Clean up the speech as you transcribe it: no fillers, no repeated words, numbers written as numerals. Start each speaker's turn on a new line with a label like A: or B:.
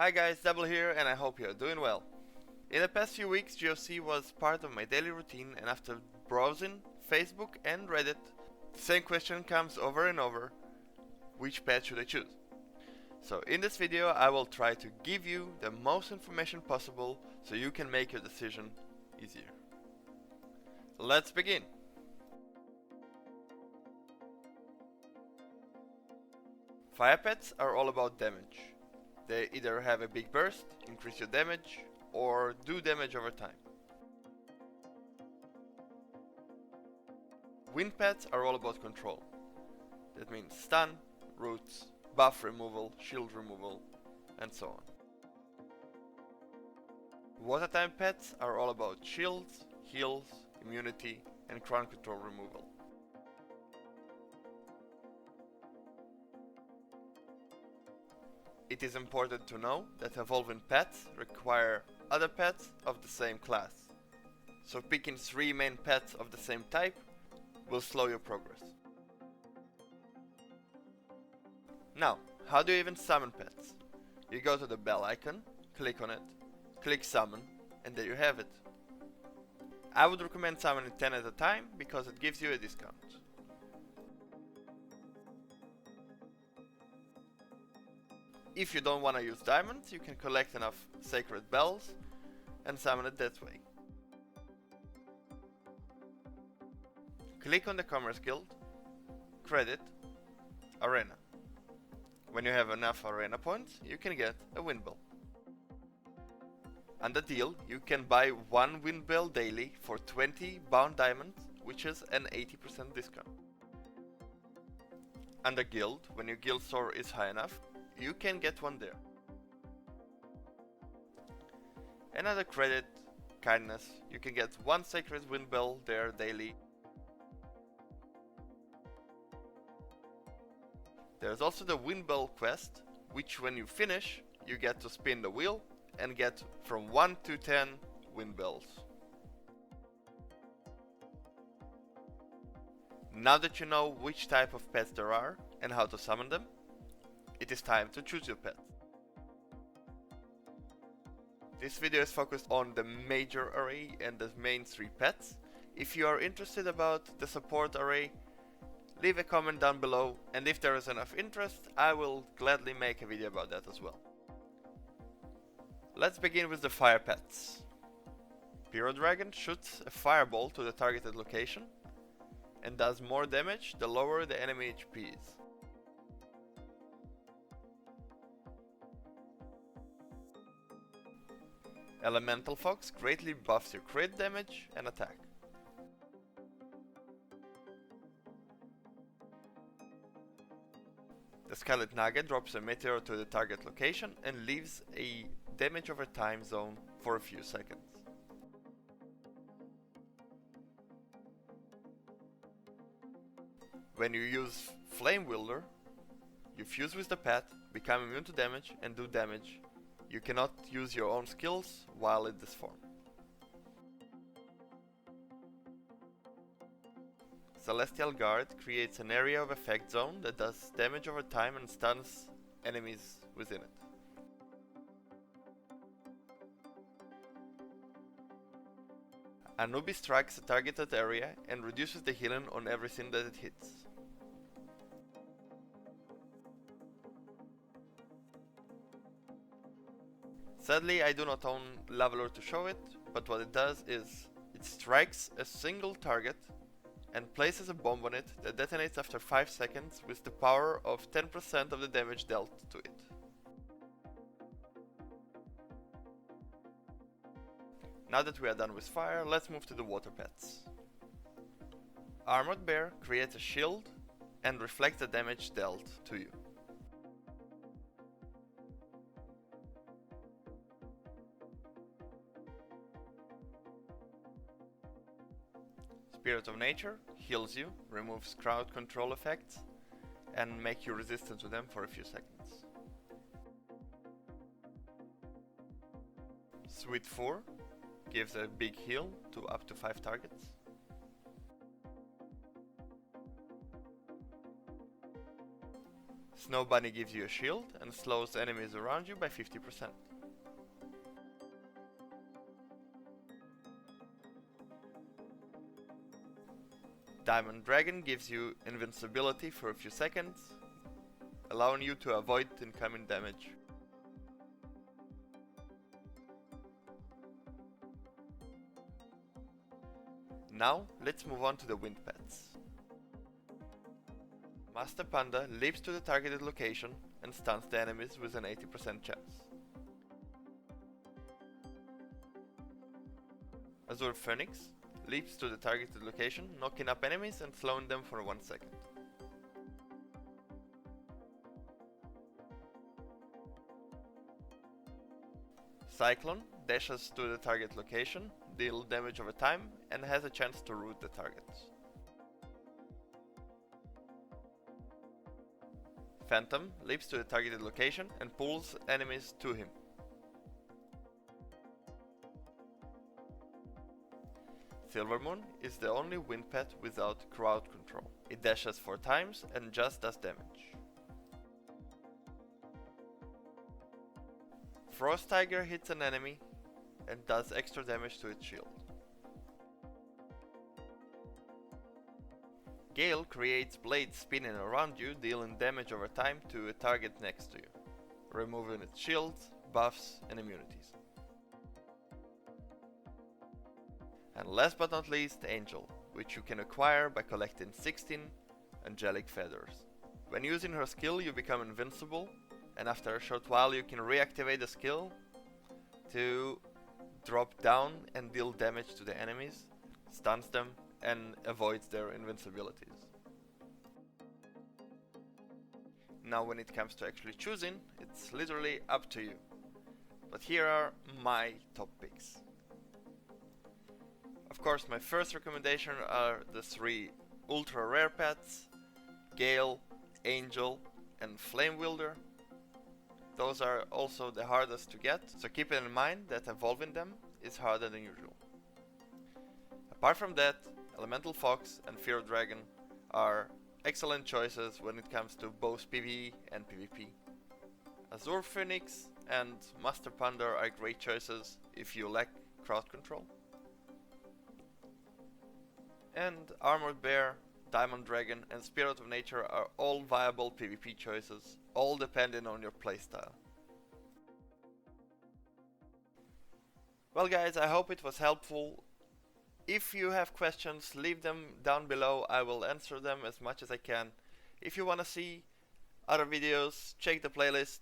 A: Hi guys, Double here and I hope you are doing well. In the past few weeks GOC was part of my daily routine, and after browsing Facebook and Reddit, the same question comes over and over: which pet should I choose? So in this video I will try to give you the most information possible so you can make your decision easier. Let's begin! Fire pets are all about damage. They either have a big burst, increase your damage, or do damage over time. Wind pets are all about control. That means stun, roots, buff removal, shield removal, and so on. Water type pets are all about shields, heals, immunity, and crown control removal. It is important to know that evolving pets require other pets of the same class, so picking 3 main pets of the same type will slow your progress. Now, how do you even summon pets? You go to the bell icon, click on it, click summon, and there you have it. I would recommend summoning 10 at a time because it gives you a discount. If you don't want to use diamonds, you can collect enough sacred bells and summon it that way. Click on the Commerce Guild, Credit, Arena. When you have enough arena points, you can get a wind bell. Under deal, you can buy 1 wind bell daily for 20 bound diamonds, which is an 80% discount. Under guild, when your guild score is high enough, you can get one there. Another credit, kindness, you can get 1 sacred wind bell there daily. There's also the wind bell quest, which when you finish, you get to spin the wheel and get from 1 to 10 wind bells. Now that you know which type of pets there are and how to summon them, it is time to choose your pet. This video is focused on the major array and the main 3 pets. If you are interested about the support array, leave a comment down below, and if there is enough interest, I will gladly make a video about that as well. Let's begin with the fire pets. Pyro Dragon shoots a fireball to the targeted location and does more damage the lower the enemy HP is. Elemental Fox greatly buffs your crit damage and attack. The Scarlet Naga drops a meteor to the target location and leaves a damage over time zone for a few seconds. When you use Flame Wielder, you fuse with the pet, become immune to damage and do damage. You cannot use your own skills while in this form. Celestial Guard creates an area of effect zone that does damage over time and stuns enemies within it. Anubi strikes a targeted area and reduces the healing on everything that it hits. Sadly, I do not own Leveler to show it, but what it does is it strikes a single target and places a bomb on it that detonates after 5 seconds with the power of 10% of the damage dealt to it. Now that we are done with fire, let's move to the water pets. Armored Bear creates a shield and reflects the damage dealt to you. Spirit of Nature heals you, removes crowd control effects, and make you resistant to them for a few seconds. Sweet 4 gives a big heal to up to 5 targets. Snow Bunny gives you a shield and slows enemies around you by 50%. Diamond Dragon gives you invincibility for a few seconds, allowing you to avoid incoming damage. Now, let's move on to the wind pets. Master Panda leaps to the targeted location and stuns the enemies with an 80% chance. Azure Phoenix leaps to the targeted location, knocking up enemies and slowing them for 1 second. Cyclone dashes to the target location, deals damage over time, and has a chance to root the targets. Phantom leaps to the targeted location and pulls enemies to him. Silvermoon is the only wind pet without crowd control. It dashes 4 times and just does damage. Frost Tiger hits an enemy and does extra damage to its shield. Gale creates blades spinning around you, dealing damage over time to a target next to you, removing its shields, buffs and immunities. And last but not least, Angel, which you can acquire by collecting 16 angelic feathers. When using her skill you become invincible, and after a short while you can reactivate the skill to drop down and deal damage to the enemies, stuns them and avoids their invincibilities. Now when it comes to actually choosing, it's literally up to you. But here are my top picks. Of course, my first recommendation are the 3 ultra rare pets, Gale, Angel and Flame Wielder. Those are also the hardest to get, so keep in mind that evolving them is harder than usual. Apart from that, Elemental Fox and Fear Dragon are excellent choices when it comes to both PvE and PvP. Azure Phoenix and Master Panda are great choices if you lack crowd control. And Armored Bear, Diamond Dragon and Spirit of Nature are all viable PvP choices, all depending on your playstyle. Well guys, I hope it was helpful. If you have questions, leave them down below, I will answer them as much as I can. If you wanna see other videos, check the playlist.